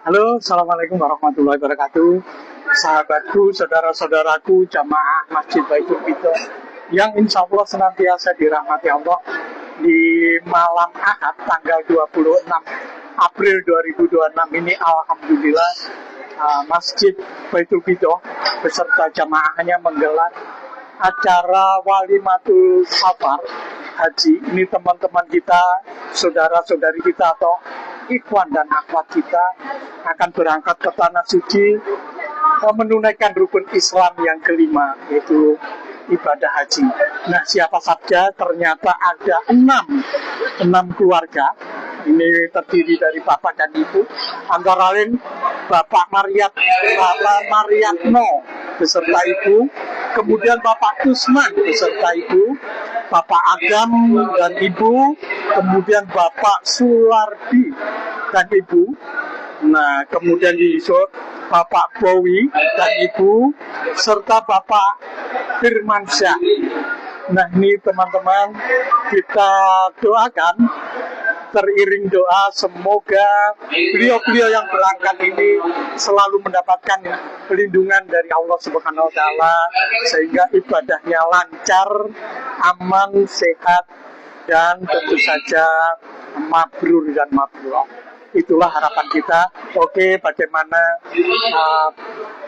Halo, Assalamualaikum warahmatullahi wabarakatuh. Sahabatku, saudara-saudaraku, jamaah Masjid Baitul Qiddah yang insya Allah senantiasa dirahmati Allah di malam Ahad tanggal 26 April 2026 ini, Alhamdulillah, Masjid Baitul Qiddah beserta jamaahnya menggelar acara Walimatul Safar Haji. Ini teman-teman kita, saudara-saudari kita atau ikhwan dan akhwat kita akan berangkat ke Tanah Suci menunaikan rukun Islam yang kelima, yaitu ibadah haji. Nah, siapa saja? Ternyata ada enam keluarga. Ini terdiri dari bapak dan ibu, antara lain Bapak Mariatno beserta ibu, kemudian Bapak Kusman beserta ibu, Bapak Agam dan ibu, kemudian Bapak Sulardi dan ibu. Nah, kemudian disusul Bapak Bowi dan ibu, serta Bapak Firmansyah. Nah, ini teman-teman, kita doakan, teriring doa, semoga beliau-beliau yang berangkat ini selalu mendapatkan perlindungan dari Allah Subhanahu wa Ta'ala, sehingga ibadahnya lancar, aman, sehat, dan tentu saja mabrur dan mabrur. Itulah harapan kita. Oke, bagaimana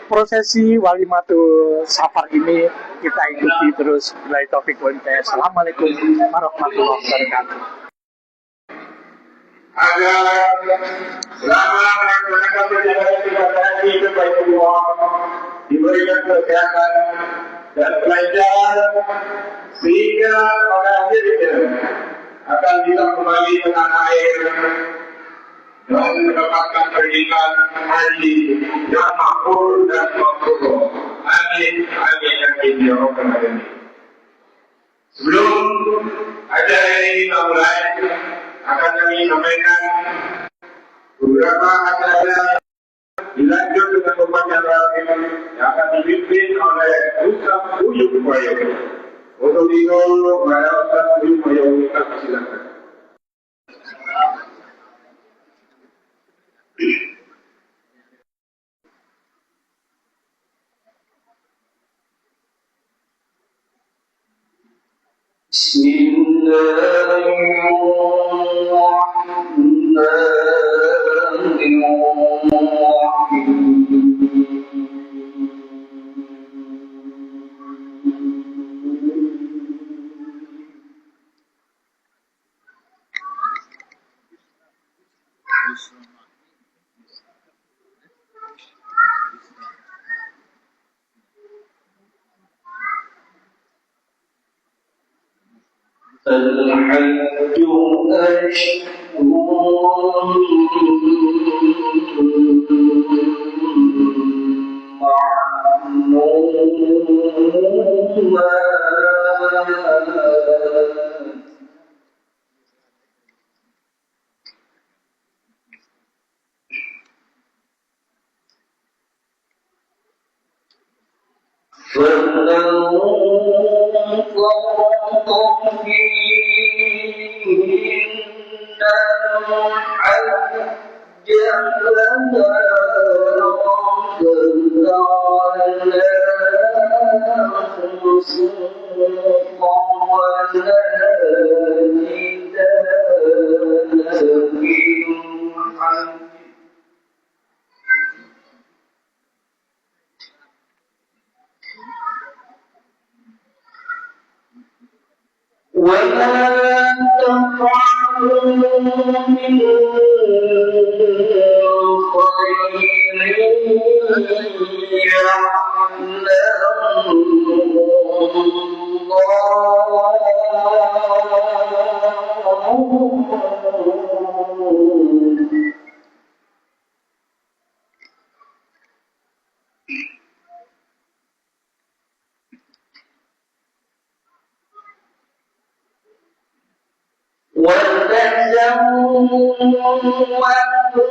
prosesi Walimatul Safar ini kita ikuti terus. Billahi taufiq wal hidayah. Assalamualaikum warahmatullahi wabarakatuh. Agar selama melaksanakan perjalanan ibadah haji ke Baitullah diberikan kesehatan dan kelancaran, sehingga pada akhirnya akan bisa kembali ke tanah air dan mendapatkan pendidikan haji yang makbul dan mabrur. Amin, amin, amin, ya Rabbal alamin. Sebelum acara ini kita mulai, akan kami sampaikan beberapa acara dilanjut dengan upacara yang akan dipimpin oleh Ustaz Uyup Bayo. Untuk itu, kepada Ustaz Uyup Bayo, kita silakan. الحج أشهر معلومات فمن فرض فيهن الحج فلا رفث ولا فسوق ولا جدال في الحج وما تفعلوا من خير يعلمه الله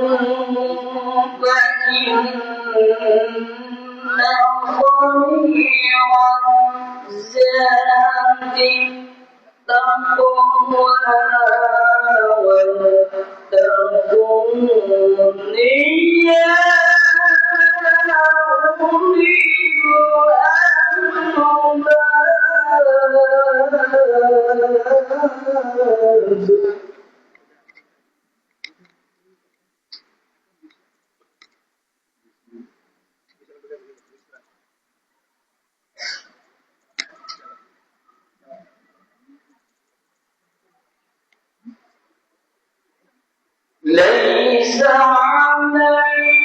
وتزودوا فإن خير الزاد التقوى واتقون يا عليكم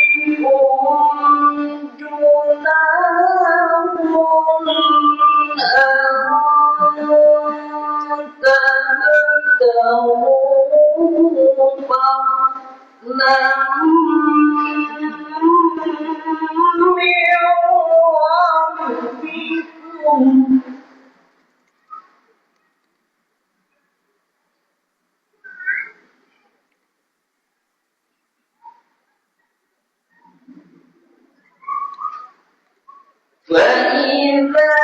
جناح أن تبتغوا فضلا من ربكم فإذا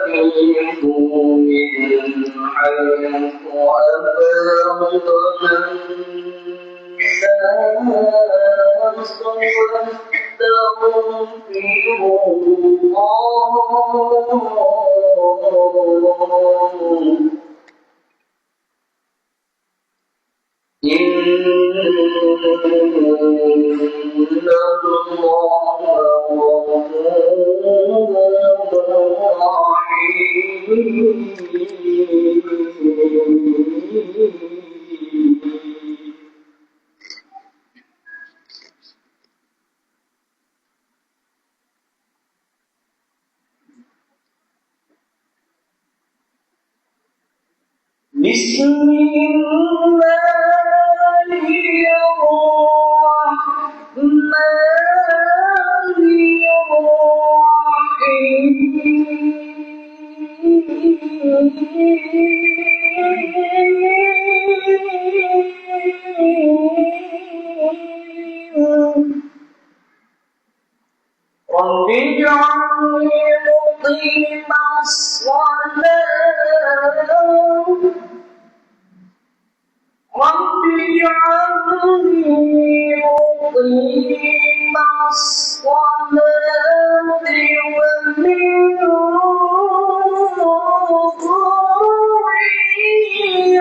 أفيضوا من حيث أفاض الناس واستغفروا الله إن الله غفور رحيم. بسم الله الرحمن الرحيم. رب اجعلني مقيم الصلاة رب اجعلني مقيم الصلاة ومن ذريتي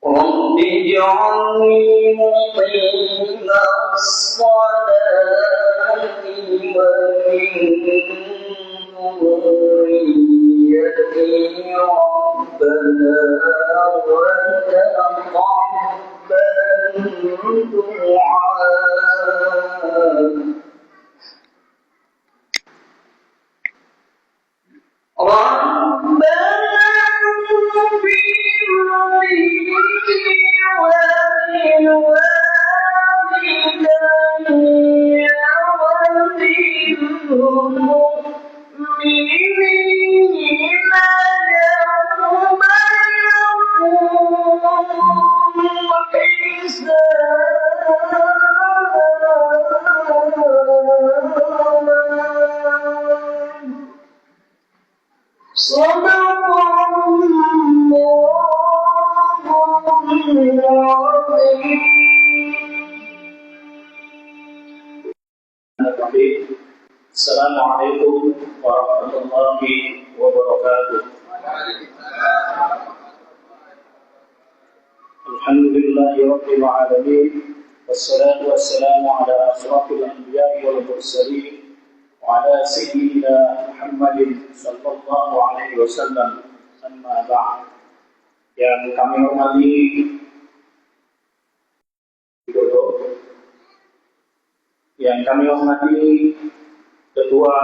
رب اجعلني مقيم الصلاة ومن ذريتي ربنا وتقبل دعاء ربنا اغفر لي ولوالدي وللمؤمنين يوم يقوم الحساب Assalamualaikum warahmatullahi wabarakatuh. Alhamdulillahirabbil alamin. Wassalatu wassalamu ala asyrafil anbiya'i wal mursalin wa ala sayyidina Muhammadin sallallahu alaihi wasallam. Amma ba'd. Yang kami hormati yang kami hormati Ketua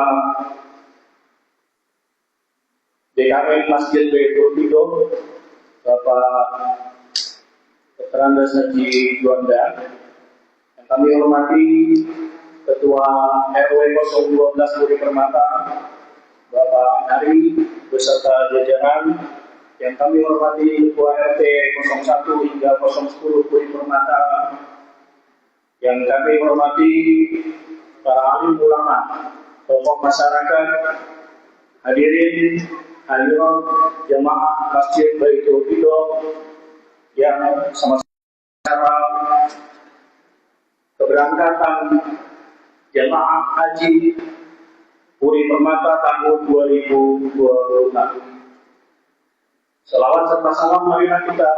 DKM Masjid Baitul Qidom Bapak Dr. Haji Juanda, yang kami hormati Ketua RW 012 Puri Permata Bapak Ari beserta jajaran, yang kami hormati Ketua RT 01 hingga 010 Puri Permata, yang kami hormati para alim ulama, tokoh masyarakat, hadirin hadirat jamaah Masjid Baitul Qidom yang sama-sama keberangkatan jamaah haji Puri Permata tahun 2026. Selawat serta salam marilah kita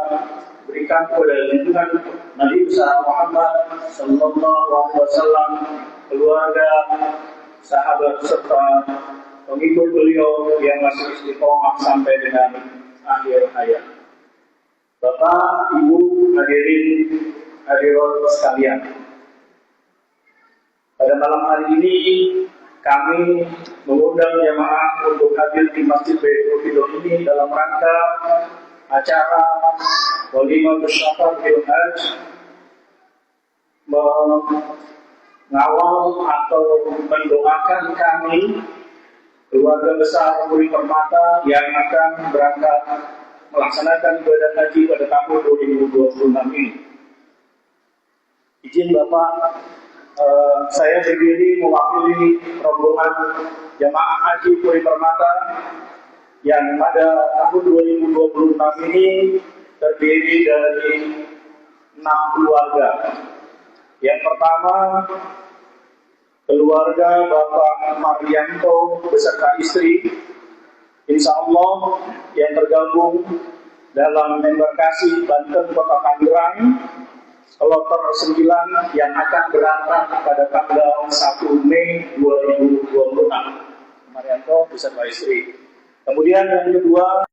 berikan kepada junjungan Nabi besar Muhammad sallallahu alaihi wasallam, keluarga, sahabat serta pengikut beliau yang masih istiqomah sampai dengan akhir hayat. Bapak, Ibu, hadirin hadirat sekalian. Pada malam hari ini kami mengundang jamaah untuk hadir di Masjid Baitul Qidom ini dalam rangka acara Walimah Bersyafar Bil Hajj, mengawal atau mendoakan kami keluarga besar Puri Permata yang akan berangkat melaksanakan ibadah haji pada tahun 2026 ini. Izin Bapak, saya berdiri mewakili rombongan jamaah haji Puri Permata yang pada tahun 2026 ini terdiri dari 6 keluarga. Yang pertama, keluarga Bapak Maryanto beserta istri, insya Allah yang tergabung dalam embarkasi Banten Kota Tangerang Kloter 9 yang akan berangkat pada tanggal 1 Mei 2026. Maryanto beserta istri. Kemudian yang kedua,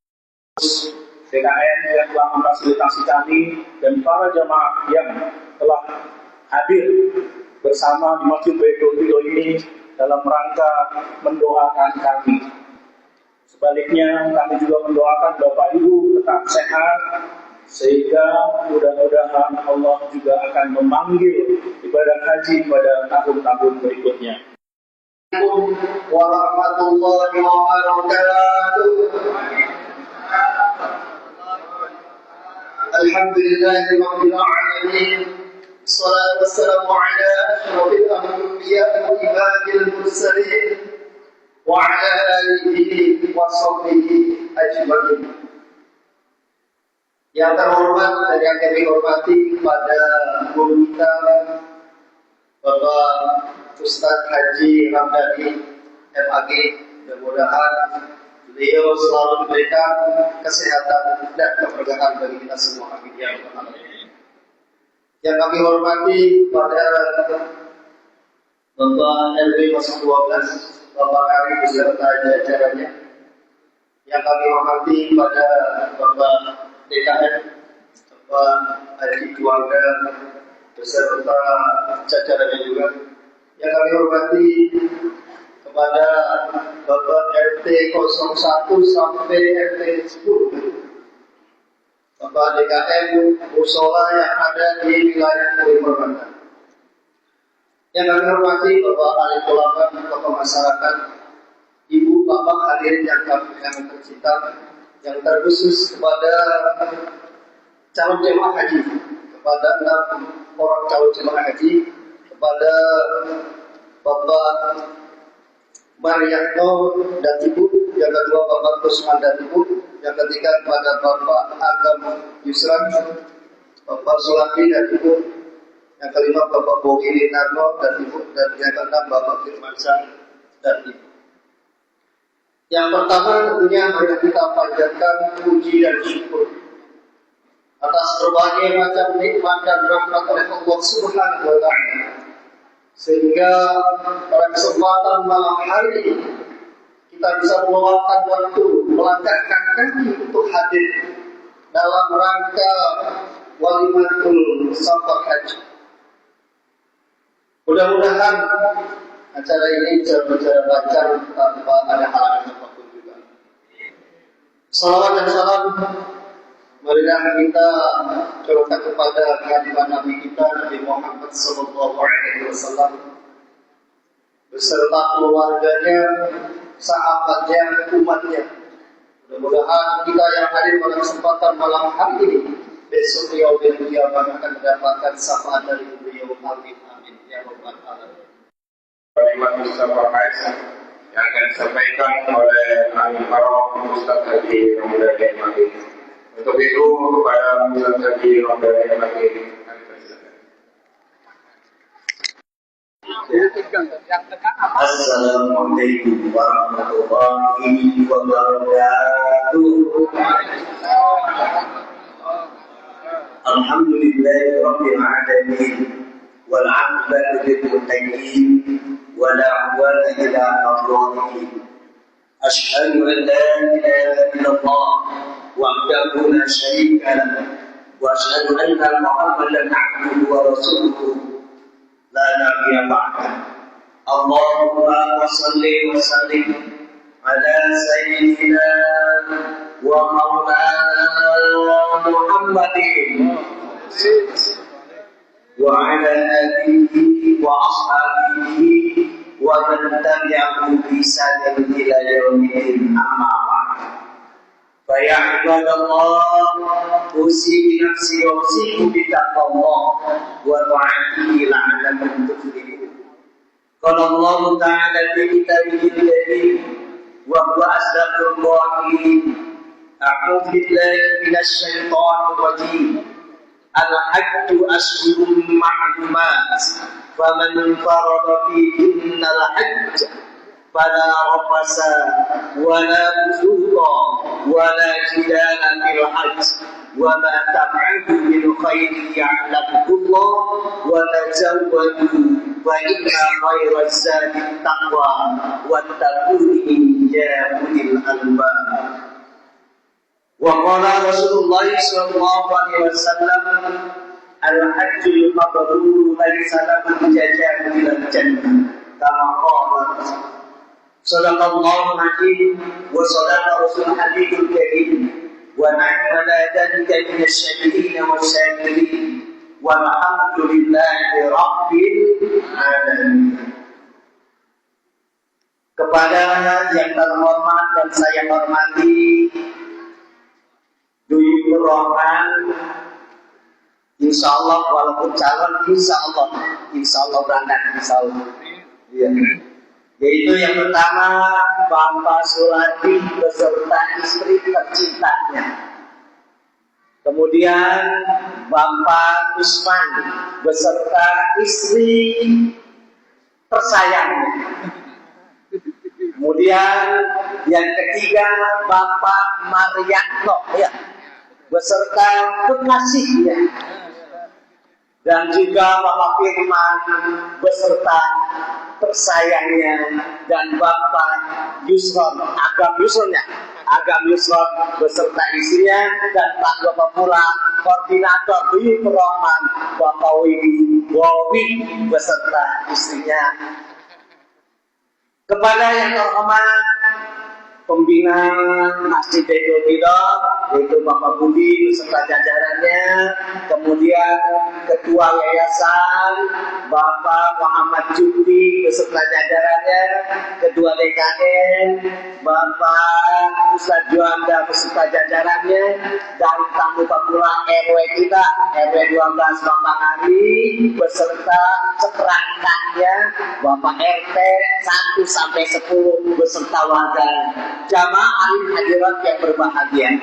DKM yang telah memfasilitasi kami dan para jamaah yang telah hadir bersama di Masjid Baitul Qidom ini dalam rangka mendoakan kami. Sebaliknya, kami juga mendoakan Bapak Ibu tetap sehat, sehingga mudah-mudahan Allah juga akan memanggil ibadah haji pada tahun-tahun berikutnya. Assalamualaikum warahmatullahi wabarakatuh. Alhamdulillahirabbil alamin. Wassalatu wassalamu ala asyrafil anbiya'i wa ibadil mursalin wa ala alihi wa sahbihi ajmain. Yang terhormat dan yang kami hormati kepada guru kita Bapak Ustadz Haji Ramdhani MAG, mudah-mudahan beliau selalu memberikan kesehatan dan keberkahan bagi kita semua. Amin ya rabbal alamin. Yang kami hormati pada Bapak RW 012 Bapak Ari beserta jajarannya. Yang kami hormati pada Bapak DKM Bapak Haji Juanda beserta jajarannya juga. Yang kami hormati kepada Bapak RT 01 sampai RT 10, Bapak DKM Musola yang ada di wilayah Puri Permata. Yang kami hormati Bapak alim ulama, tokoh masyarakat, Ibu, Bapak hadirin yang kami tercinta, yang terkhusus kepada calon jemaah haji, kepada 6 orang calon jemaah haji, kepada Bapak Maryanto dan Ibu, yang kedua Bapak Kusman dan Ibu, yang ketiga kepada Bapak Agam Yusran, Bapak Sulami dan Ibu, Yang kelima Bapak Bogi Linarno dan Ibu, dan yang keenam Bapak Firmansyah dan Ibu. Yang pertama tentunya mari kita panjatkan puji dan syukur atas berbagai macam nikmat dan rahmat oleh Allah Subhanahu wa Ta'ala, sehingga pada kesempatan malam hari ini kita bisa meluangkan waktu, melangkahkan kaki untuk hadir dalam rangka walimatul safar haji. Mudah-mudahan acara ini bisa berjalan lancar tanpa ada halangan apapun juga. Salawat dan salam marilah kita curahkan kepada kehadiran Nabi kita Nabi Muhammad SAW beserta keluarganya, sahabatnya, umatnya. Mudah-mudahan kita yang hadir pada kesempatan malam hari ini besok yaumil qiyamah akan mendapatkan syafaat dari beliau. Amin amin ya rabbal alamin. Kalimat Mustafa Haji yang akan disampaikan oleh Amin Farouk Ustaz Haji Ramadhani Maki. Untuk itu kepada Ustaz Haji Ramadhani Maki kami persilakan. Assalamualaikum warahmatullahi wabarakatuh. Alhamdulillahi rabbil alamin wal 'aqibatu lil muttaqin wa la 'udwana illa 'alal zalimin. Asyhadu an la ilaha illallah wahdahu la syarika lahu wa asyhadu anna Muhammadan 'abduhu wa rasuluhu la nabiyya ba'dahu. Allahumma shalli wa sallim ala sayyidina wa maulana Muhammadin wa ala alihi wa ashabihi wa man tabi'ahum bi ihsan ila yaumil amma ba'd. Fa ya ibadallah, usi bi nafsi wa usikum bi taqwallah wa ta'atihi la'allakum tuflihun. Qala Allah ta'ala fi kitabihi al-karim wa huwa asdaqul qa'ilin. A'udzu billahi minasy syaithanir rajim. Al-hajju ashhurun ma'lumat. Faman farada fihinna al-hajj fala rafasa wala fusuqa wala jidala fil hajj wa ma taf'alu min khairin ya'lamuhullah wa tazawwadu wa inna khairaz zadi taqwa wattaquni ya ulil albab. Wa qala Rasulullah sallallahu alaihi wasallam al-hajjul mabrur laysa lahu jazaa'un illa al-jannah kama qala sadaqallahu al-azim wa sadaqa rasul hadithul karim wa na'mala dzalika min asy-syakirin wa syakirin walhamdulillahi rabbil alamin. Kepada yang terhormat dan saya hormati Duyur Rahman, insya Allah walaupun calon, insya Allah berangkat, insya Allah. Ya. Yaitu yang pertama Bapak Suladi beserta istri tercintanya. Kemudian Bapak Usman beserta istri tersayangnya. Kemudian yang ketiga Bapak Marianto ya, beserta kekasihnya, dan juga Bapak Firman beserta tersayangnya, dan Bapak Yusron, Agam Yusron beserta istrinya, dan Pak Bapak pula koordinator Duyur Rahman Bapak Bobi beserta istrinya. Kepada yang terhormat pembina Masjid Baitul Qidam, yaitu Bapak Budi beserta jajarannya, kemudian Ketua Yayasan Bapak Muhammad Jufri beserta jajarannya, Ketua DKN Bapak Ustadz Juanda beserta jajarannya, dan tamu pula RW kita, RW 12 Bapak Ari beserta seperangkatnya, Bapak RT 1 sampai 10 beserta warga. Jamaah alim hadirat yang berbahagia,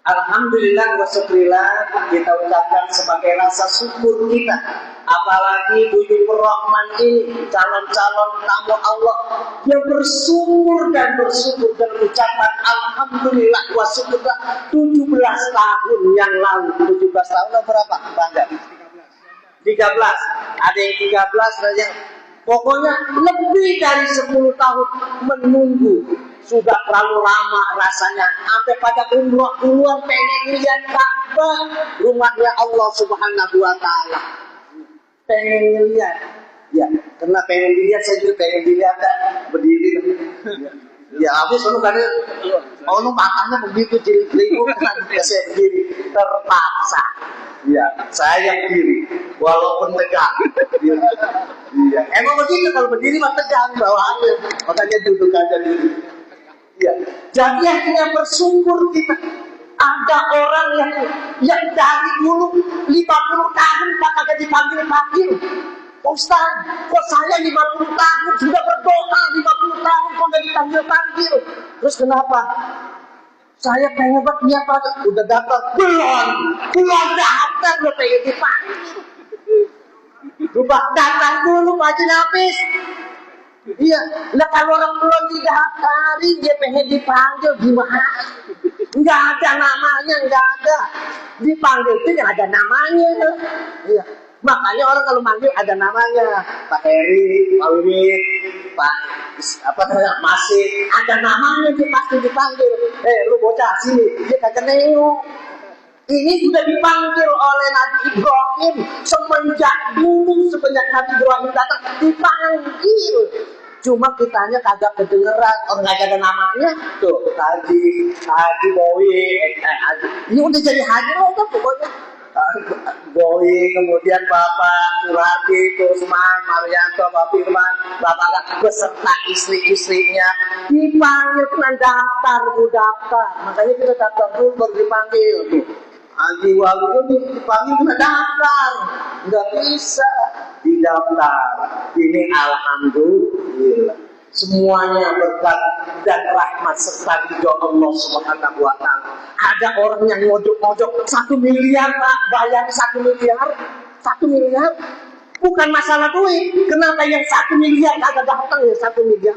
alhamdulillah wa syukurillah kita ucapkan sebagai rasa syukur kita Apalagi Buyutur Rahman ini calon-calon tamu Allah yang bersyukur dan ucapan alhamdulillah wa syukurlah 17 tahun yang lalu. 17 tahun berapa? Bangga. 13. Ada yang 13 saja. Pokoknya lebih dari 10 tahun menunggu. Sudah terlalu lama rasanya. Sampai pada umroh keluar pengen lihat Ka'bah, rumahnya Allah Subhanahu wa Ta'ala. Pengen lihat. Ya, karena pengen dilihat saya juga pengen dilihat berdiri. Ya habis lu kan lu matanya begitu jeli-jeli kan saya berdiri terpaksa. Ya, saya yang berdiri walaupun tegang. Iya. Emang begitu kalau berdiri mah tegang bawaannya. Makanya duduk aja dulu. Ya. Jadi akhirnya bersyukur kita. Ada orang yang dari dulu 50 tahun kagak dipanggil-panggil. Ustaz, kok saya 50 tahun sudah berdoa 50 tahun kok gak dipanggil-panggil. Terus kenapa? Saya pengen banget dia Pak, udah daftar. Belum daftar udah pengen dipanggil. Coba datang dulu Pak Haji Nafis. Iya, lah kalau orang belum didaftarin dia pengen dipanggil gimana? Enggak ada namanya, enggak ada. Dipanggil itu yang ada namanya. Iya. Makanya orang kalau manggil ada namanya, Pak Heri, Pak Wimit, Pak Masih, ada namanya dia pasti dipanggil. Lu bocah sini, dia kagak nengok. Ini sudah dipanggil oleh Nabi Ibrahim semenjak Nabi Ibrahim datang dipanggil. Cuma kitanya kagak kedengeran, orang nggak ada namanya. Tuh, Haji Bowie, ini udah jadi haji loh kan pokoknya. Bowie, kemudian Bapak Suradi, Kusman, Marianto, Pak Firman, Bapak beserta istri-istrinya dipanggil kena daftar. Makanya kita daftar dulu baru dipanggil. Haji Walu dipanggil kena daftar, nggak bisa didaftar. Ini alhamdulillah. Semuanya berkat dan rahmat serta ridho Allah Subhanahu wa Ta'ala. Ada orang yang ngojok-ngojok 1 miliar Pak, bayar 1 miliar. 1 miliar bukan masalah duit. Kenapa yang 1 miliar kagak datang ya 1 miliar?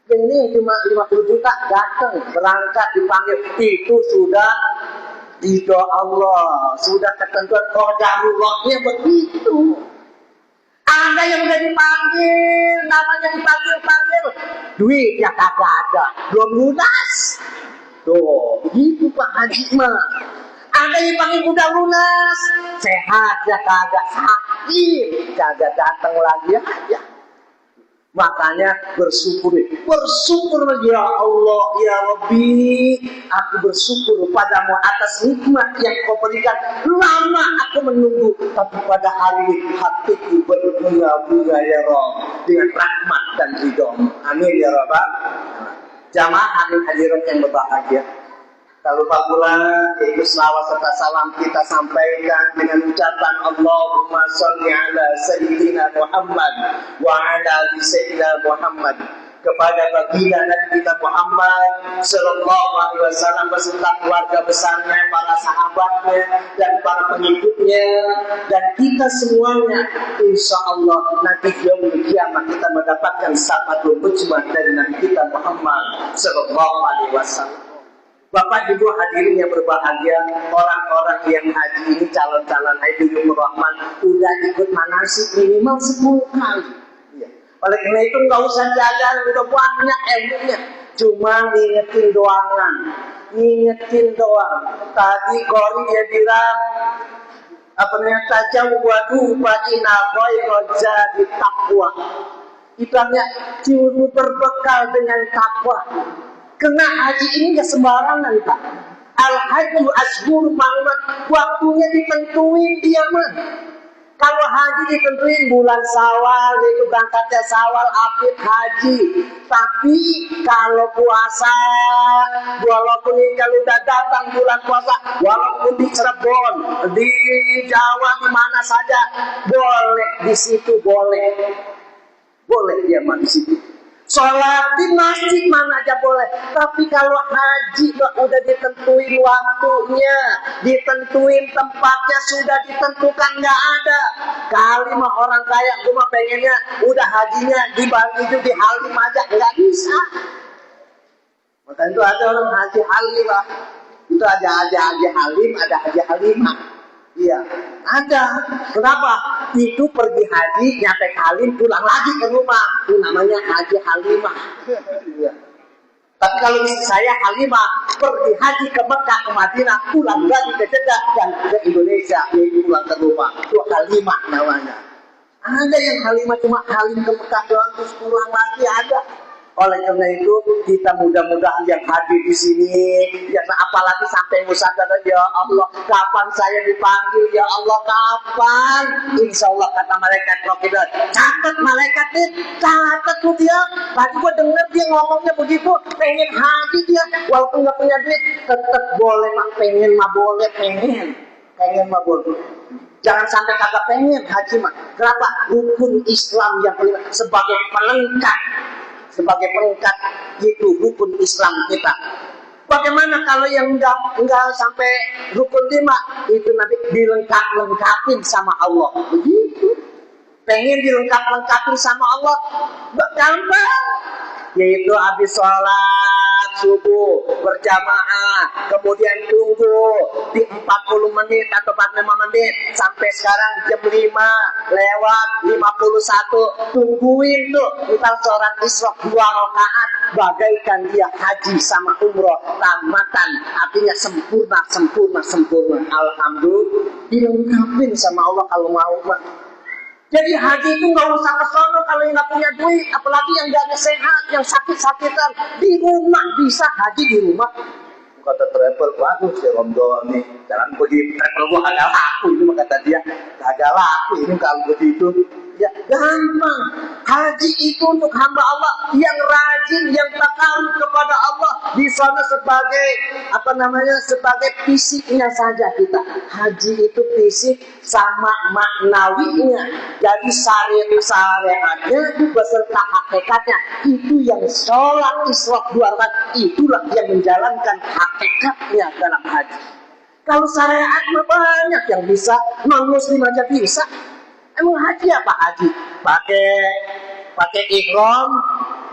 Ini cuma 50 juta datang, berangkat dipanggil, itu sudah ridho Allah, sudah ketentuan qadarullah-nya begitu. Ada yang udah dipanggil, namanya dipanggil, duit ya kagak ada, belum lunas. Tuh, begitu Pak Haji mah. Ada yang panggil udah lunas, sehat ya kagak, sakit kagak datang lagi ya. Makanya bersyukur ya Allah ya Rabbi, aku bersyukur padamu atas nikmat yang kau berikan. Lama aku menunggu, tapi pada hari ini hatiku berbunga-bunga ya Rabb dengan rahmat dan ridho. Amin ya Rabb. Jamaah amin hadirin yang berbahagia. Tak lupa pula yaitu selawat serta salam kita sampaikan dengan ucapan Allahumma sholli ala Sayyidina Muhammad wa ala ali Sayyidina Muhammad kepada baginda Nabi kita Muhammad sallallahu alaihi wasallam beserta keluarga besarnya, para sahabatnya dan para pengikutnya dan kita semuanya. Insya Allah nanti yaumul kiamat kita mendapatkan syafaat ujmah dari Nabi kita Muhammad sallallahu alaihi wasallam. Bapak Ibu hadirin yang berbahagia, orang-orang yang haji ini calon-calon haji Buyutur Rahman udah ikut manasik minimal 10 kali. Ya. Oleh karena itu nggak usah jaga, udah banyak ilmunya. Cuma ngingetin doang. Tadi Qori dia bilang apa namanya tajawwadu fa inna khairoja di takwa. Itu artinya curu berbekal dengan takwa. Karena haji ini gak sembarangan Pak. Al-hajju ashhur ma'lumat, waktunya ditentuin dia mah. Kalau haji ditentuin bulan Syawal, yaitu berangkatnya Syawal, Apit, haji. Tapi kalau puasa, walaupun kalau udah datang bulan puasa, walaupun di Cirebon, di Jawa, di mana saja, boleh di situ boleh dia mah di situ. Sholat di masjid mana aja boleh. Tapi kalau haji udah ditentuin waktunya, ditentuin tempatnya, sudah ditentukan, nggak ada. Kali mah orang kaya, gue mah pengennya udah hajinya di Bali itu di Halim aja, nggak bisa. Maka itu ada orang haji Halim lah. Itu ada haji Halim, ada haji Halimah. Iya, ada. Kenapa? Itu pergi haji, nyampe Halim, pulang lagi ke rumah. Itu namanya haji Halimah. Iya. Tapi kalau istri saya Halimah, pergi haji ke Mekah, ke Madinah, pulang lagi ke Jeddah dan ke Indonesia, yaitu pulang ke rumah. Itu Halimah namanya. Ada yang Halimah cuma Halim ke Mekah doang terus pulang lagi, ada. Oleh karena itu kita mudah-mudahan yang hadir di sini, ya apalagi sampai musyawarah, ya Allah, kapan saya dipanggil? Ya Allah, kapan? Insya Allah kata malaikat Rokidah, catat malaikat nih, catat tuh dia. Tadi gua denger dia ngomongnya begitu, pengen haji dia, walaupun nggak punya duit, tetap boleh mak, pengen mah boleh, pengen mah boleh. Jangan sampai kagak pengen haji mah. Kenapa? Rukun Islam yang kelima sebagai pelengkap. Sebagai pelengkap itu rukun Islam kita. Bagaimana kalau yang enggak sampai rukun 5 itu nanti dilengkapin sama Allah. Begitu. Pengen dilengkapin sama Allah, gampang. Yaitu habis sholat subuh berjamaah, kemudian tunggu di 40 menit atau 45 menit sampai sekarang jam 5 lewat 51, tungguin tuh kita sholat isyraq 2 rakaat, bagaikan dia haji sama umroh tamatan, artinya sempurna. Alhamdulillah dilengkapin sama Allah kalau mau mah. Jadi haji itu nggak usah ke sono kalau yang nggak punya duit, apalagi yang nggak sehat, yang sakit-sakitan, di rumah bisa haji di rumah. Kata travel, bagus ya Rondo nih, jangan pergi travel gua agak laku ini, kata dia, agak laku ini kalau begitu. Ya gampang. Haji itu untuk hamba Allah yang rajin, yang takarub kepada Allah. Di sana sebagai sebagai fisiknya saja kita. Haji itu fisik sama maknawinya. Jadi syariatnya beserta hakikatnya. Itu yang sholat isyraq 2 rakaat, itulah yang menjalankan hakikatnya dalam haji. Kalau syariat banyak yang bisa, non-muslim aja bisa. Emang haji apa haji? Pakai ihram,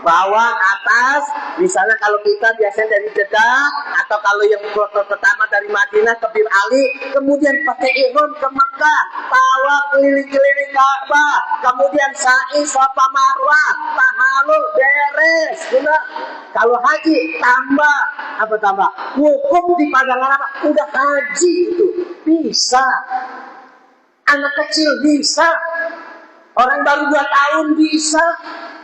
bawah atas. Misalnya kalau kita biasanya dari Jeddah, atau kalau yang kloter pertama dari Madinah ke Bir Ali, kemudian pakai ihram ke Mekah, tawaf keliling-keliling Ka'bah, kemudian sa'i Safa Marwah, tahallul beres. Sudah. Kalau haji tambah wukuf di padang Arafah, udah haji itu bisa. Anak kecil bisa, orang baru 2 tahun bisa,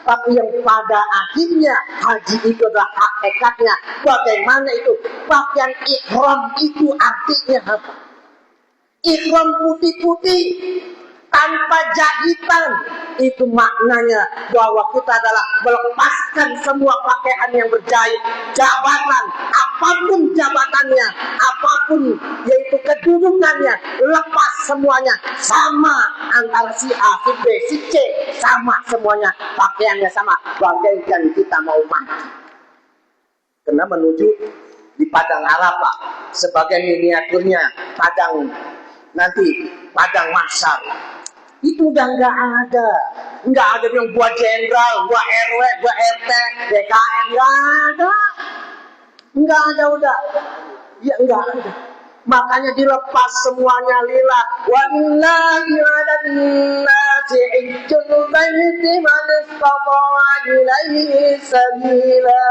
tapi yang pada akhirnya haji itu adalah hakikatnya. Bagaimana itu? Pakaian ihram itu artinya apa? Ihram putih-putih tanpa jahitan, itu maknanya bahwa kita adalah melepaskan semua pakaian yang berjahit. Jabatan, apapun jabatannya, apapun yaitu kedudukannya, lepas semuanya. Sama antara si A, si B, si C, sama semuanya, pakaiannya sama, bagaikan kita mau mati. Karena menuju di padang Arafah sebagai miniaturnya padang mahsyar. Itu udah nggak ada yang buat jenderal, buat RW, buat RT, DKM, nggak ada udah, ya nggak ada. Makanya dilepas semuanya lillah. Wa lillahi 'alan nasi hajjul baiti man istata'a ilaihi sabila.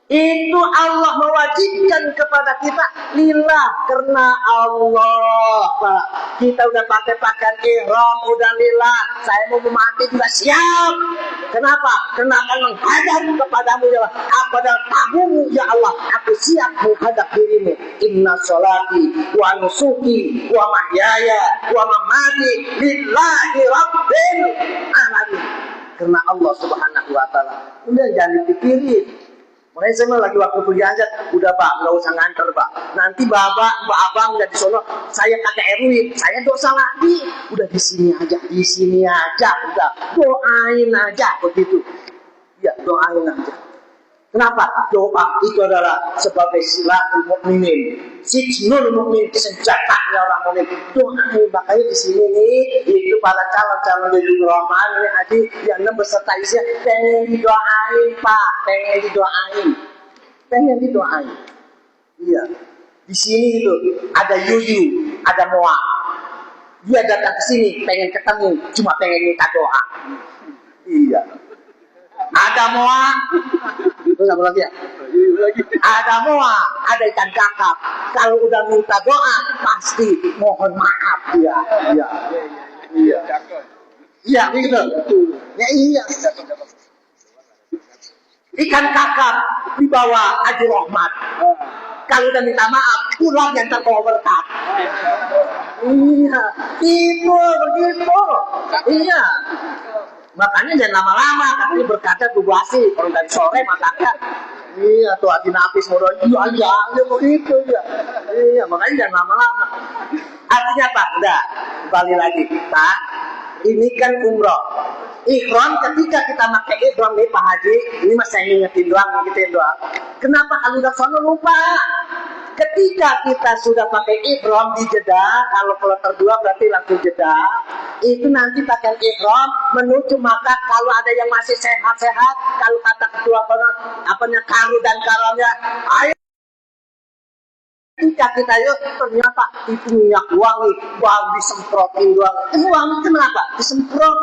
Itu Allah mewajibkan kepada kita lillah, karena Allah, Pak. Kita udah pakai pakaian ihram, udah lillah. Saya mau mati juga siap. Kenapa? Karena akan menghadap kepadamu ya Allah. Aku adalah tamumu ya Allah. Aku siap menghadap dirimu. Inna sholati wa nusuki wa mahyaya wa mamati lillahi rabbil alamin. Karena Allah Subhanahu wa ta'ala. Udah jangan dipikirin. Makanya saya lagi waktu kuliah aja, udah Pak, nggak usah nganter Pak. Nanti bapak, mbak abang udah di sono, saya kakek Erwin, saya dosa lagi. Udah di sini aja, udah doain aja begitu. Ya doain aja. Kenapa? Doa itu adalah sebagai silatul mukminin, sijnul mukmin, senjatanya orang mukmin. Doain, makanya di sini nih, itu para calon-calon dari Rahman ini haji yang 6 beserta isinya pengen didoain Pak, pengen didoain. Iya, di sini itu ada Yuyu, ada Moa. Dia datang ke sini pengen ketemu, cuma pengen minta doa. Iya. Ada Moa, terus apa lagi ya? Ada Moa, ada ikan kakap. Kalau udah minta doa, pasti mohon maaf dia. Iya, begitu. Ya iya. Ikan kakap dibawa Haji Rahmat. Kalau udah minta maaf, pulang yang terbawa berkat. Iya, itu begitu. Iya. Makanya jangan lama-lama, katanya berkata dubasi. Kalau dari sore makanya, iya tuh hati nafis murah, iya begitu ya. Iya, makanya jangan lama-lama. Artinya apa? Udah, kembali lagi. Pak, ini kan umroh. Ikhram ketika kita pakai ikhram nih Pak Haji, ini mas saya ngingetin doang. Kenapa kalau udah sono lupa? Ketika kita sudah pakai ihram di Jeddah, kalau kloter 2 berarti langsung Jeddah, itu nanti pakai ihram menuju Makkah. Kalau ada yang masih sehat-sehat, kalau kata ketua karu dan karamnya, ayo ketika kita yuk, ternyata itu minyak wangi, baru disemprotin doang. Wangi kenapa? Disemprot.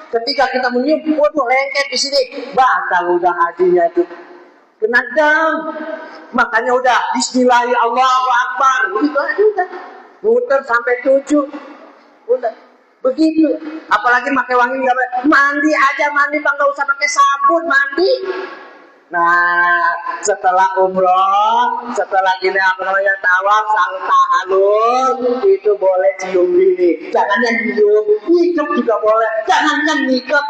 Ketika kita menyium, waduh lengket di sini, batal udah hajinya itu. Kena dam. Makanya udah bismillahirrahmanirrahim, Allahu Akbar. Begitu aja udah. Muter sampai 7. Udah. Begitu. Apalagi pakai wangi enggak, mandi aja mandi Bang, enggak usah pakai sabun mandi. Nah, setelah umroh, setelah ini tawaf, tahalul, itu boleh cium ini. Jangan yang cium, nikep juga boleh. Jangan kan nikep.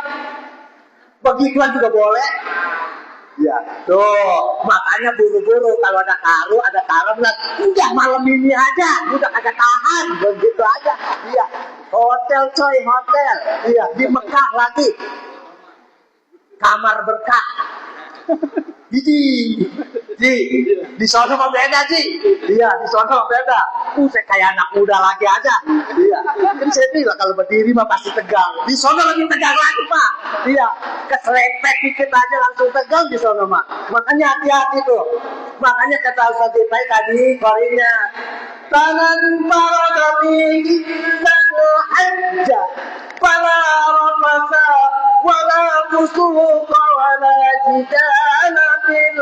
Begituan juga boleh. Ya, tuh makanya buru-buru kalau ada karu, ada karam lah. Udah malam ini aja, udah kagak tahan, begitu aja. Iya, hotel coy, hotel. Iya, di Mekah lagi. Kamar berkah. Di sono mah beda sih. Iya, di sono beda. Saya kayak anak muda lagi aja. Iya. Kan saya bilang kalau berdiri mah pasti tegang. Di sono lebih tegang lagi Pak. Iya. Keserempet dikit aja langsung tegang di sono mah. Makanya hati-hati tuh. Makanya kata Ustaz Ipai tadi korinnya. Tanan paradami innal hajja fala rafasa wala fusuqa wala jidala bil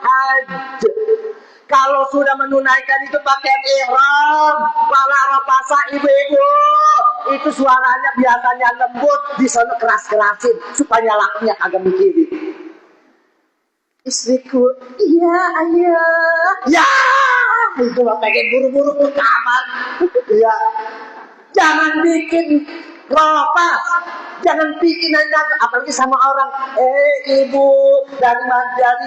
hajj. Kalau sudah menunaikan itu pakaian ihram, wala rafasa ibu-ibu, itu suaranya biasanya lembut, di sana keras-kerasin supaya lakinya kagak mikirin. Istriku, iya ayah, ya itu mah pengen buru-buru ke kamar. Ya, jangan bikin ropas, jangan bikin aja, apalagi sama orang. Ibu dari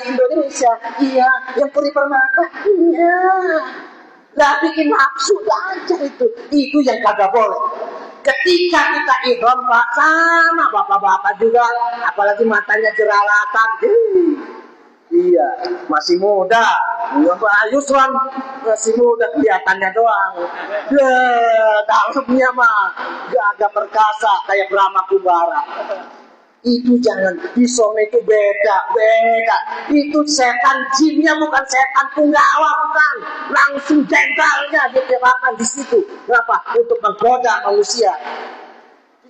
Indonesia, iya, yang puri permata, iya. Lah bikin nafsu aja itu yang kagak boleh. Ketika kita ihram Pak, sama bapak-bapak juga, apalagi matanya jerawatan. Iya, masih muda. Yusran masih muda, kelihatannya doang. Dalamnya mah gagah perkasa kayak Brahma Kumbara. Itu jangan, pisau itu beda. Itu setan jinnya, bukan setan punggawa, bukan. Langsung jendelnya diterapan di situ. Kenapa? Untuk menggoda manusia.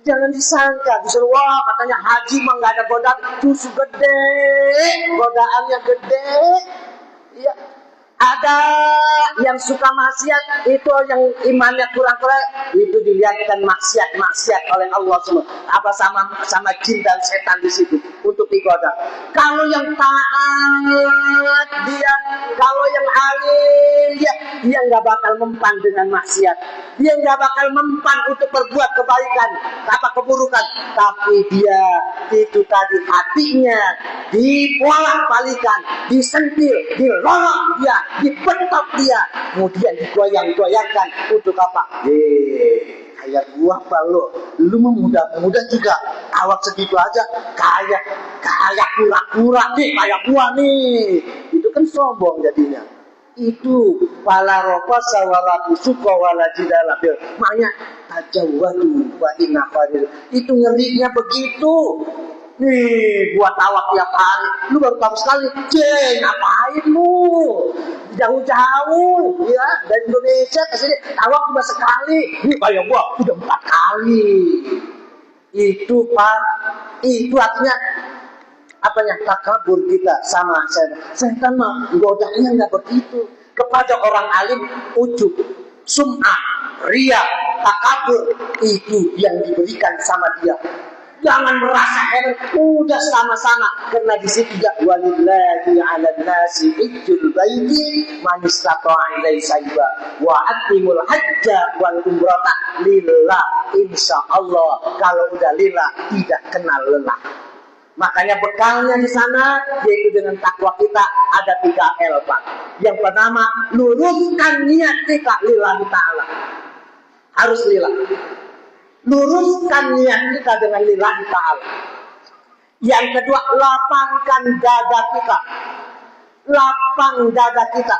Jangan disangka, disuruh wah katanya haji mah nggak ada godaan, justru gede, godaannya gede. Iya, ada yang suka maksiat, itu yang imannya kurang-kurang, itu dilihatkan maksiat oleh Allah semua. Apa sama jin dan setan di situ untuk digoda. Kalau yang taat dia, kalau yang alim dia nggak bakal mempan dengan maksiat. Dia nggak bakal mempan untuk berbuat kebaikan, apa keburukan. Tapi dia itu tadi hatinya dibolak-balikan, disentil, dilolong dia, dibentok dia, kemudian digoyang-goyangkan untuk apa? Kayak gua apa lu mah muda juga awak segitu aja, kayak kura-kura nih, kayak gua nih. Itu kan sombong jadinya. Itu pala rofasa wala fusuqa wala jidala bil. Makanya tajawwadu wa inna fadil. Itu ngerinya begitu. Nih buat tawak tiap hari, lu baru tahu sekali, ngapain lu? Jauh-jauh, ya dari Indonesia ke sini, tawak cuma sekali. Nih kayak gua udah 4 kali. Itu Pak, itu artinya apanya? Takabur kita sama setan mah godanya nggak begitu. Kepada orang alim ujub, sum'ah, riya, takabur itu yang diberikan sama dia. Jangan merasa heran, udah sama-sama. Karena di situ juga walillahi 'alan nasi hajjul baiti man istata'a ilaihi sabila wa atimul hajja wal umrata lillah. Insyaallah kalau udah lillah tidak kenal lelah. Makanya bekalnya di sana yaitu dengan takwa kita ada 3 L, Pak. Yang pertama, luruskan niat kita lillahi ta'ala. Harus lillah. Luruskan niat kita dengan lillahi ta'ala. Yang kedua, lapangkan dada kita. Lapang dada kita.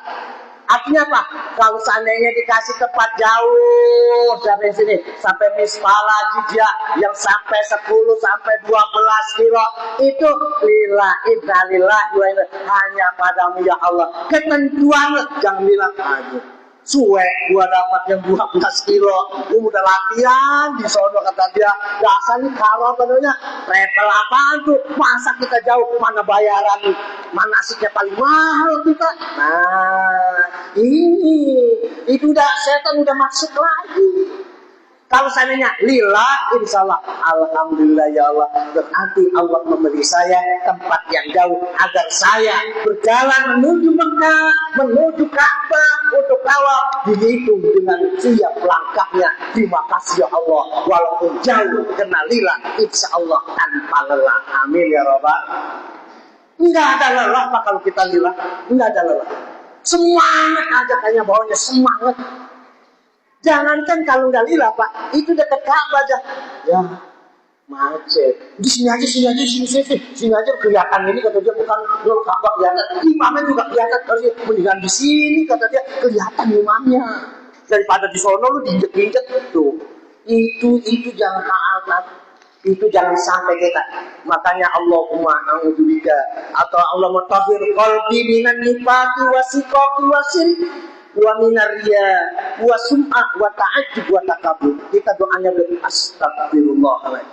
Artinya apa? Kalau seandainya dikasih tempat jauh sampai sini, sampai Mispala Jijah yang sampai 10 sampai 12 kilo, itu lillah innalillah wa inna hanya padamu ya Allah. Ketentuan jangan bilang aduh suwe gua dapat yang 12 kilo, gua udah latihan di sono kata dia. Dasar nih kalau katanya travel apaan tuh? Masa kita jauh, mana bayaran, mana asiknya paling mahal kita. Nah ini itu udah setan udah masuk lagi. Kalau seandainya lillah, insya Allah, alhamdulillah ya Allah, berarti Allah memberi saya tempat yang jauh agar saya berjalan menuju Mekah, menuju Ka'bah untuk tawaf dihitung dengan siap langkahnya. Terima kasih ya Allah, walaupun jauh kena lillah, insya Allah tanpa lelah. Amin ya Rabbal. Enggak ada lelah Pak kalau kita lillah, enggak ada lelah. Semangat aja kayaknya bawahnya semangat. Jangankan kalau nggak lillah Pak, itu dekat Ka'bah aja, ya macet. Di sini aja, sini aja kelihatan ini kata dia bukan Nur Ka'bah kelihatan, imamnya juga kelihatan. Harusnya mendingan di sini kata dia kelihatan imamnya daripada di sono lu diinjek-injek tuh. Itu jangan haal, itu jangan sampai kita. Makanya Allahumma a'udzubika atau Allahumma tahhir qalbi minan nifaqi wa siqaqi wa syirik wa minarriya wa sum'ah wa ta'ajjub wa takabur. Kita doanya lebih astagfirullah.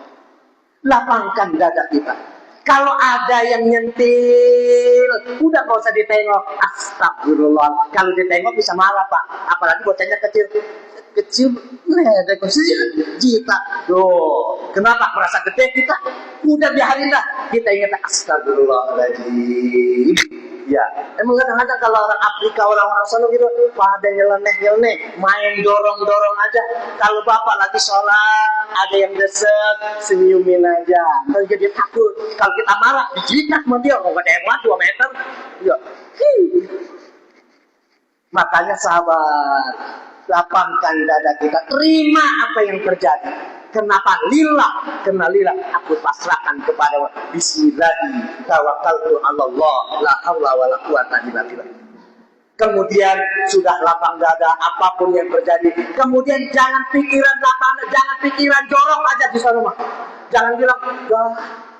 Lapangkan dada kita. Kalau ada yang nyentil, udah gak usah ditengok. Astagfirullah. Kalau ditengok bisa marah Pak. Apalagi bocahnya kecil, ledek jita. Tuh, kenapa merasa gede kita? Udah biarin lah. Kita ingat astagfirullahaladzim. Ya, emang kadang-kadang kalau orang Afrika, orang-orang sana gitu, pada nyeleneh, main dorong-dorong aja. Kalau bapak lagi sholat, ada yang desek, senyumin aja. Kalau dia takut, kalau kita marah, dijikat sama dia, nggak ada yang 2 meter. Ya, makanya sahabat, lapangkan dada kita, terima apa yang terjadi. Kenapa lillah? Karena lillah aku pasrahkan kepada Bismillah, tawakkaltu 'ala Allah, la haula wala quwata illa billah. Kemudian sudah lapang dada apapun yang terjadi. Kemudian jangan pikiran lapang, jangan pikiran jorok aja di sana mah. Jangan bilang, "Wah,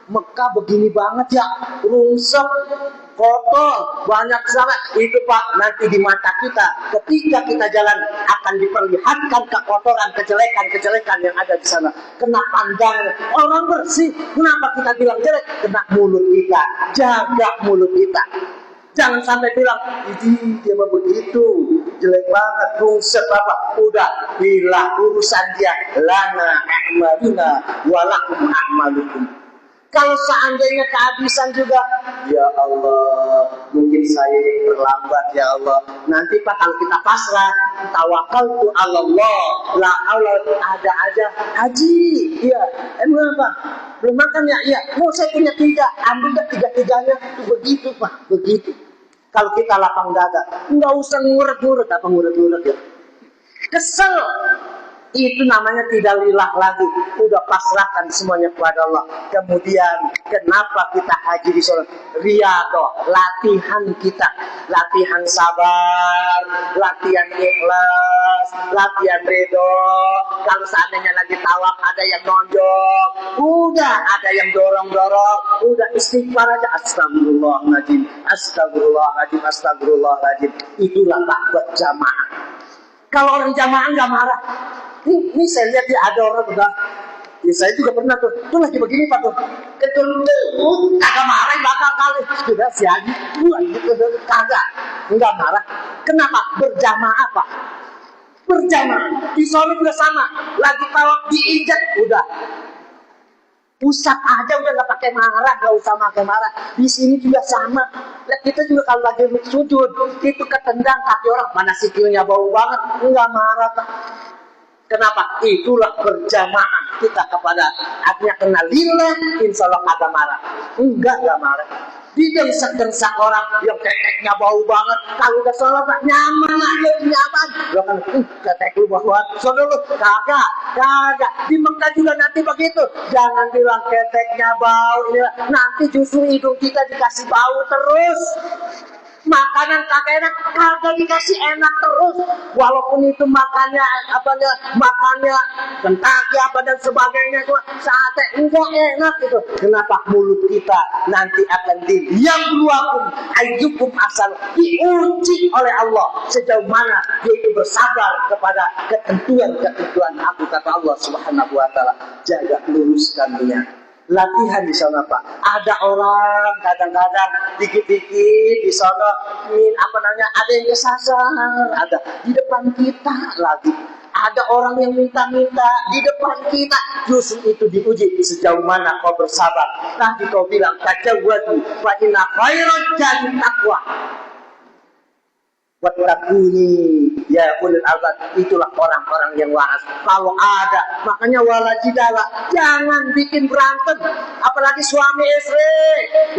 Mekah begini banget ya, rungsek, kotor, banyak sangat." Itu Pak, nanti di mata kita ketika kita jalan akan diperlihatkan kekotoran, kejelekan yang ada di sana. Kena pandangan orang bersih. Kenapa kita bilang jelek? Kena mulut kita. Jaga mulut kita. Jangan sampai bilang, "Ini dia mah begitu, jelek banget, rungsek apa." Udah, bila urusan dia, lana a'maluna walakum a'malukum. Kalau seandainya kehabisan juga, ya Allah, mungkin saya yang terlambat ya Allah. Nanti Pak kalau kita pasrah, tawakkaltu 'ala Allah, la Allah ada aja haji. Iya, emang Pak? Belum makan ya? Iya. Mau saya punya 3, ambil dah 3-3-nya. Begitu Pak, begitu. Kalau kita lapang dada, nggak usah ngurut-ngurut, apa ngurut-ngurut ya? Kesel. Itu namanya tidak lillah lagi. Udah pasrahkan semuanya kepada Allah. Kemudian kenapa kita haji di sana? Riyadhah, latihan kita. Latihan sabar, latihan ikhlas, latihan ridho. Kalau seandainya lagi tawaf ada yang nonjok, udah ada yang dorong-dorong, udah istighfar aja. Astagfirullahaladzim, astagfirullahaladzim, astagfirullahaladzim. Itulah takbir jamaah. Kalau orang jamaah nggak marah. Ini saya lihat dia ada orang udah. Ya saya juga pernah tuh. Tuh lagi begini Pak tuh. Ketemu kagak marah bakal kali. Sudah si Haji. Kagak. Enggak marah. Kenapa? Berjamaah Pak. Berjamaah. Di Solo juga sama. Lagi tawaf diinjak udah. Pusat aja udah nggak pakai marah, nggak usah pakai marah. Di sini juga sama. Lihat kita juga kalau lagi sujud itu ketendang kaki orang, mana sikilnya bau banget, nggak marah Pak. Kenapa? Itulah berjamaah kita kepada artinya kena lillah, insya Allah kagak marah. Enggak marah. Didesak-desak orang yang keteknya bau banget. Kalau udah sholat nyaman aja, nyaman. Lo kan, ketek lu bau banget. Sholat lu, kagak. Di Mekah juga nanti begitu. Jangan bilang keteknya bau. Nanti justru hidung kita dikasih bau terus. Makanan kagak enak, kagak dikasih enak terus. Walaupun itu makannya kentaki apa dan sebagainya, sate enggak enak itu. Kenapa? Mulut kita nanti akan diyamluakum ayyukum asal, diuji oleh Allah sejauh mana yaitu bersabar kepada ketentuan aku, kata Allah Subhanahu wa taala. Jaga luruskan niat. Latihan di sana Pak. Ada orang kadang-kadang dikit-dikit di sana ada yang kesasar, ada di depan kita lagi. Ada orang yang minta-minta di depan kita. Justru itu diuji sejauh mana kau bersabar. Nanti kau bilang tajawwadu fa inna khairan jadi taqwa. Wattaquni ya ulul albab, itulah orang-orang yang waras. Kalau ada, makanya walajidala, jangan bikin berantem, apalagi suami istri.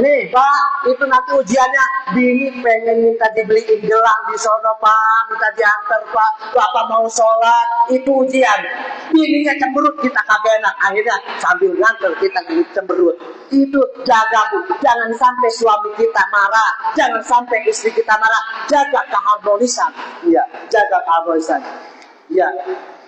Nih Pak, itu nanti ujiannya, bini pengen minta dibeliin gelang di sono Pak, minta diantar Pak, Bapak mau sholat, itu ujian. Bininya cemberut, kita kagak enak, akhirnya sambil nganter kita cemberut. Itu jaga Bu, jangan sampai suami kita marah, jangan sampai istri kita marah, jaga keharmonisan. Iya, jaga keharmonisan. Iya.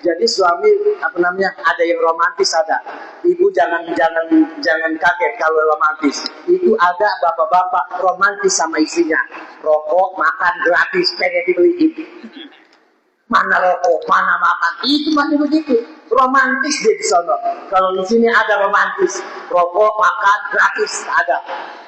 Jadi suami ada yang romantis ada. Ibu jangan kaget kalau romantis. Itu ada bapak-bapak romantis sama istrinya. Rokok, makan gratis, pengen dibeliin. Mana rokok, mana makan, itu masih begitu. Romantis dia di sana. Kalau di sini ada romantis, rokok, makan gratis ada.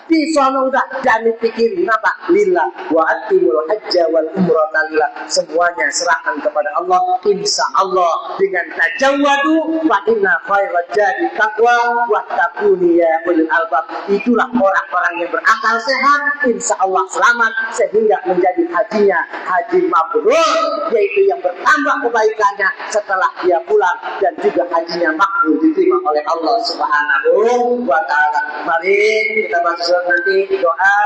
Di sana udah jangan pikirin apa, lillah wa atimul hajja wal umrata lillah. Semuanya serahkan kepada Allah. Insya Allah dengan tajawwadu fa inna khairat jadi taqwa wa taquni ya ulul albab. Itulah orang-orang yang berakal sehat, insya Allah selamat sehingga menjadi hajinya haji mabrur, yaitu yang bertambah kebaikannya setelah dia pulang, dan juga hajinya makbul diterima oleh Allah Subhanahu wa taala. Mari kita baca nanti doa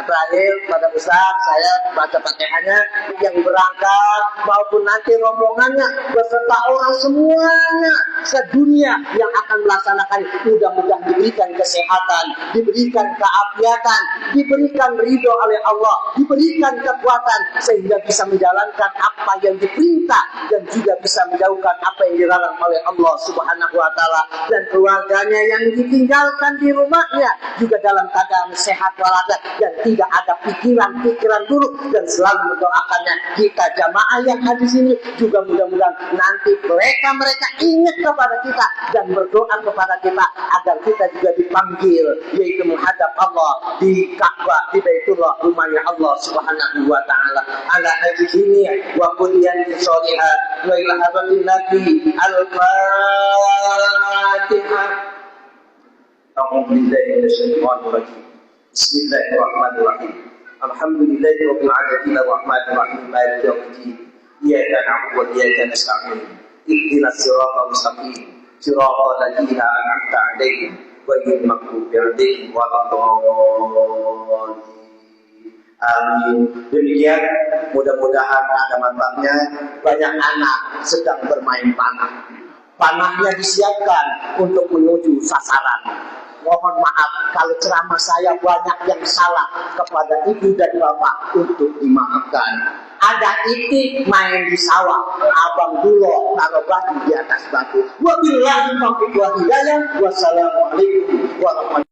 terakhir pada Ustaz. Saya baca Fatihahnya, yang berangkat maupun nanti rombongannya beserta orang semuanya sedunia yang akan melaksanakan, mudah-mudahan diberikan kesehatan, diberikan keafiatan, diberikan ridho oleh Allah, diberikan kekuatan sehingga bisa menjalankan apa yang diperintah dan juga bisa menjauhkan apa yang dilarang oleh Allah Subhanahu wa taala, dan keluarganya yang ditinggalkan di rumahnya juga dalam keadaan sehat walafiat dan tidak ada pikiran-pikiran buruk, dan selalu mendoakannya. Kita jamaah yang ada di sini juga mudah-mudahan nanti mereka ingat kepada kita dan berdoa kepada kita agar kita juga dipanggil, yaitu menghadap Allah di Ka'bah, di Baitullah, rumahnya Allah Subhanahu wa taala. Ala haji ini wa qudiyan sholiha wa ila hadratin nabi al-Fatihah. أعوذ بالله من الشيطان الرجيم. بسم الله الرحمن الرحيم. الحمد لله رب العالمين الرحمن الرحيم مالك يوم الدين. إياك نعبد وإياك نستعين. اهدنا الصراط المستقيم صراط الذين أنعمت عليهم غير المغضوب عليهم ولا الضالين. Amin. Demikian, mudah-mudahan ada manfaatnya. Banyak anak sedang bermain panah. Panahnya disiapkan untuk menuju sasaran. Mohon maaf kalau ceramah saya banyak yang salah, kepada ibu dan bapak untuk dimaafkan. Ada itik main di sawah, abang dulu taruh batu di atas batu. Wabillahi taufiq wal hidayah. Wassalamualaikum warahmatullahi wabarakatuh.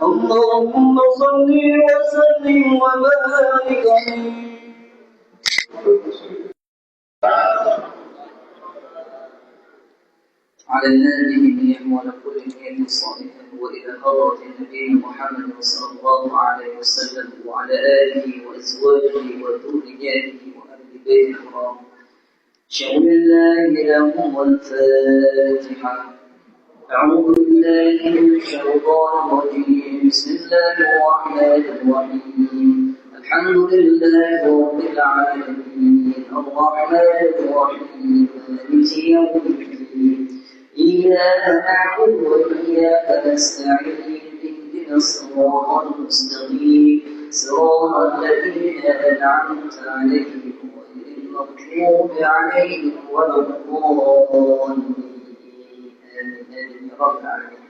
اللهم صل وسلم وبارك على النبي من وعلى كل نية صالحة وإلى حضرة النبي محمد صلى الله عليه وسلم وعلى آله وأزواجه وذرياته وأهل بيته الكرام. شهد الله لهم والفاتحة. أعوذ بالله من الشيطان الرجيم. بسم الله الرحمن الرحيم. الحمد لله رب العالمين الرحمن الرحيم مالك يوم الدين. إياك نعبد وإياك نستعين. اهدنا الصراط المستقيم صراط الذين أنعمت عليهم غير المغضوب عليهم ولا الضالين. آمين يا رب العالمين.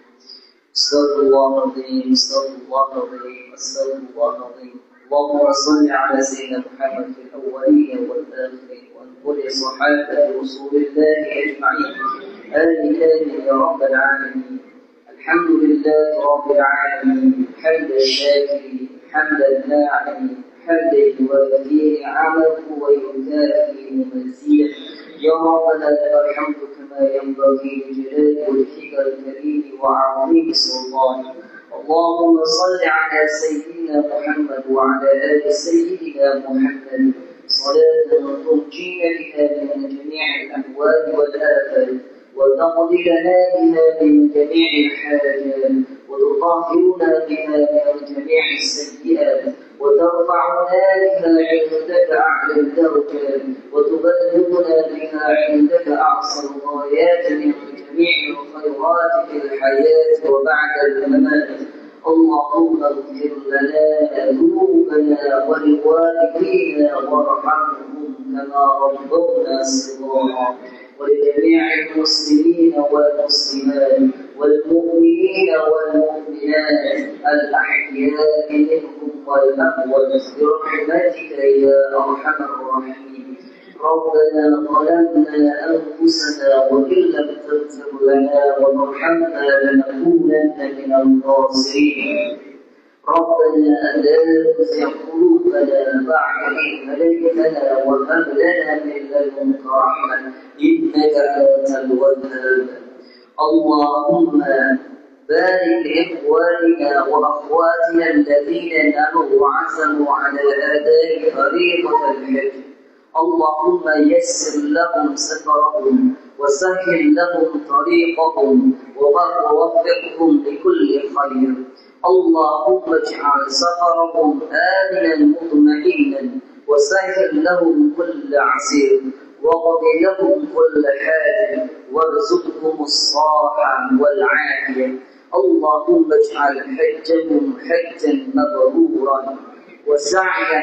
استغفر الله العظيم استغفر الله العظيم استغفر الله العظيم. اللهم صل على سيدنا محمد في الأولين والآخرين وكل صحابة رسول الله أجمعين. آمين يا رب العالمين. الحمد لله رب العالمين حمد الشاكرين حمد الناعمين حمد يوافي نعمه ويكافئ مزيده. يا ربنا لك الحمد كما ينبغي لجلال وجهك الكريم وعظيم سلطانك. اللهم صل على سيدنا محمد وعلى آل سيدنا محمد صلاة تنجينا بها من جميع الأهوال والآفات وتقضي لنا بها من جميع الحاجات وتطهرنا بها من جميع السيئات وترفعنا بها عندك أعلى الدرجات وتبلغنا بها عندك أعصى الغايات من جميع الخيرات في الحياة وبعد الممات. اللهم اغفر لنا ذنوبنا ولوالدينا وارحمهم كما ربونا صغارا. ولجميع المسلمين والمسلمات والمؤمنين والمؤمنات الأحياء منهم والأموات برحمتك يا أرحم الراحمين. ربنا ظلمنا أنفسنا وإن لم تغفر لنا وترحمنا لنكونن من الخاسرين. ربنا لا تزغ قلوبنا بعد إذ هديتنا وهب لنا من لدنك رحمة إنك أنت الوهاب. اللهم بارك لإخواننا وأخواتنا الذين ناموا وعزموا على أداء فريضة الحج. اللهم يسر لهم سفرهم وسهل لهم طريقهم ووفقهم لكل خير. اللهم اجعل سفرهم آمنا مطمئنا وسهل لهم كل عسير واقض لهم كل حاجة وارزقهم الصحة والعافية. اللهم اجعل حجهم حجا مبرورا وسعيا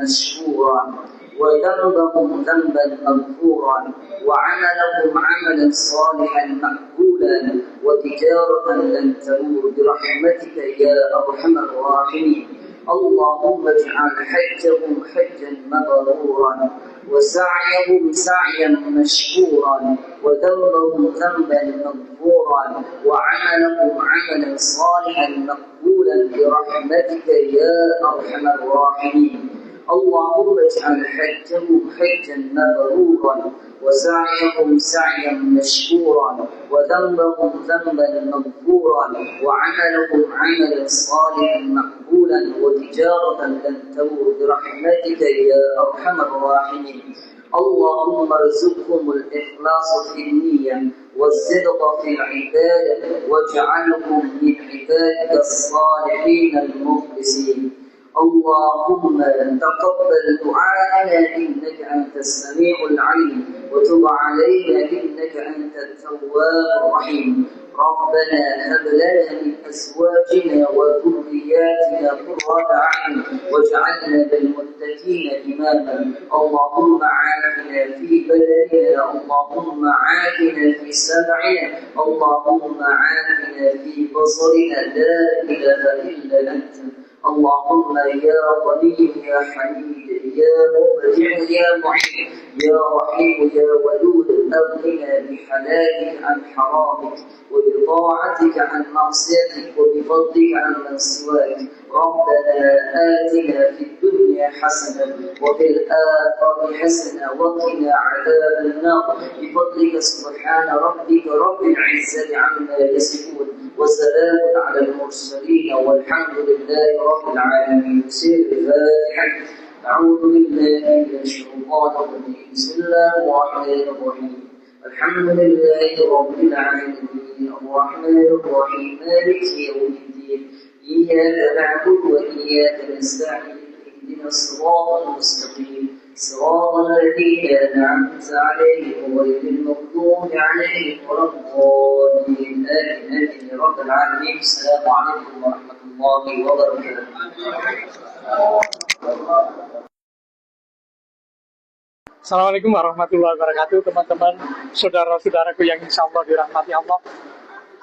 مشكورا وذنبهم ذنبا مغفورا وعملهم عملا صالحا مقبولا وتجارة لن تمور برحمتك يا أرحم الراحمين. اللهم اجعل حجهم حجا مبرورا وسعيهم سعيا مشكورا وذنبهم ذنبا مغفورا وعملهم عملا صالحا مقبولا برحمتك يا أرحم الراحمين. اللهم اجعل حجهم حجا مبرورا وسعيهم سعيا مشكورا وذنبهم ذنبا مغفورا وعملهم عملا صالحا مقبولا وتجارة لن تبور برحمتك يا أرحم الراحمين. اللهم ارزقهم الإخلاص في النية والصدق في العبادة واجعلهم من عبادك الصالحين المخلصين. اللهم تقبل دعاءنا إنك أنت السميع العليم وتب علينا إنك أنت التواب الرحيم. ربنا هب لنا من أزواجنا وذرياتنا قرة أعين واجعلنا للمتقين إماما. اللهم عافنا في بدننا اللهم عافنا في سمعنا اللهم عافنا في بصرنا لا إله إلا أنت. اللهم يا غني يا حميد يا مبدع يا معين يا رحيم يا ودود أغننا بحلالك عن حرامك وبطاعتك عن معصيتك وبفضلك عن من سواك. ربنا آتنا في الدنيا حسنة وفي الآخرة حسنة وقنا عذاب النار بفضلك سبحان ربك رب العزة عما يصفون وسلام على المرسلين والحمد لله رب العالمين. سير الفاتحة. أعوذ بالله من الشيطان الرجيم. بسم الله الرحمن الرحيم. الحمد لله رب العالمين الرحمن الرحيم مالك يوم الدين إياك نعبد وإياك نستعين اهدنا الصراط المستقيم صراط الذين أنعمت عليهم غير المغضوب عليهم ولا الضالين آمين يا رب العالمين. السلام عليكم ورحمة الله وبركاته. Assalamualaikum warahmatullahi wabarakatuh, teman-teman, saudara-saudaraku yang insya Allah dirahmati Allah.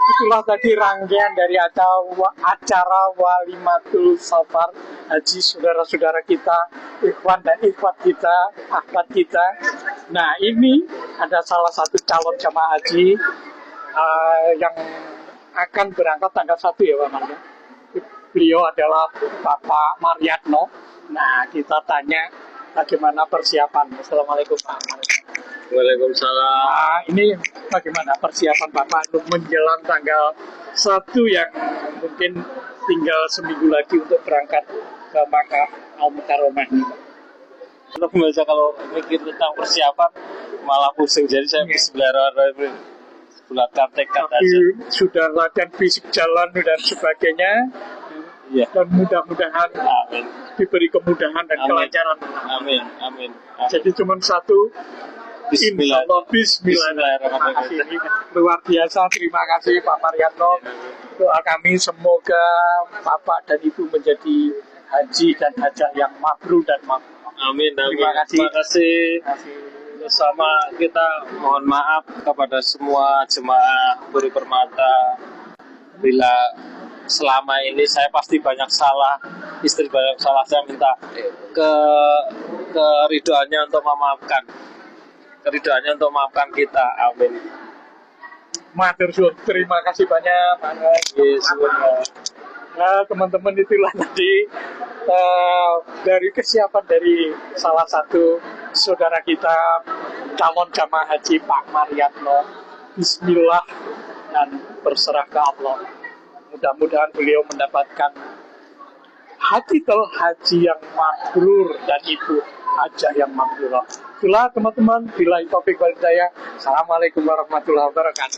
Itulah tadi rangkaian dari acara Walimatul Safar Haji saudara-saudara kita, ikhwan dan ikhwat kita, akhwat kita. Nah, ini ada salah satu calon jamaah haji yang akan berangkat tanggal 1 ya Pak Marga. Beliau adalah Bapak Mariatno. Nah, kita tanya bagaimana persiapan. Assalamualaikum Pak. Waalaikumsalam. Nah, ini bagaimana persiapan Bapak untuk menjelang tanggal 1 yang mungkin tinggal seminggu lagi untuk berangkat ke Makkah Al-Mukarramah ini? Untuk membaca kalau mikir tentang persiapan malah pusing, jadi saya bismillahirrahmanirrahim bulatkan tekad Tapi aja. sudah latihan fisik jalan dan sebagainya. Ya. Dan mudah-mudahan Amin. diberi kemudahan dan Amin. kelancaran. Amin. Amin. Jadi cuma satu. Bismillah. Insya Allah, Bismillahirrahmanirrahim. Luar biasa, terima kasih Pak Mariatno. Doa kami semoga Bapak dan Ibu menjadi haji dan hajah yang mabrur dan makbul. Amin. Terima kasih. Terima kasih. Bersama kita mohon maaf kepada semua jemaah Puri Permata bila selama ini saya pasti banyak salah, istri banyak salah, saya minta keridoannya untuk memaafkan. Keridoannya untuk memaafkan kita. Amin. Matur suwun, terima kasih banyak Pak. Yes, Nah, teman-teman, itulah tadi dari kesiapan dari salah satu saudara kita calon jamaah haji Pak Mariatno. Bismillah dan berserah ke Allah. Mudah-mudahan beliau mendapatkan haji yang mabrur dan ibu hajah yang mabrurah. Itulah teman-teman, bila topik bagi saya. Assalamualaikum warahmatullahi wabarakatuh.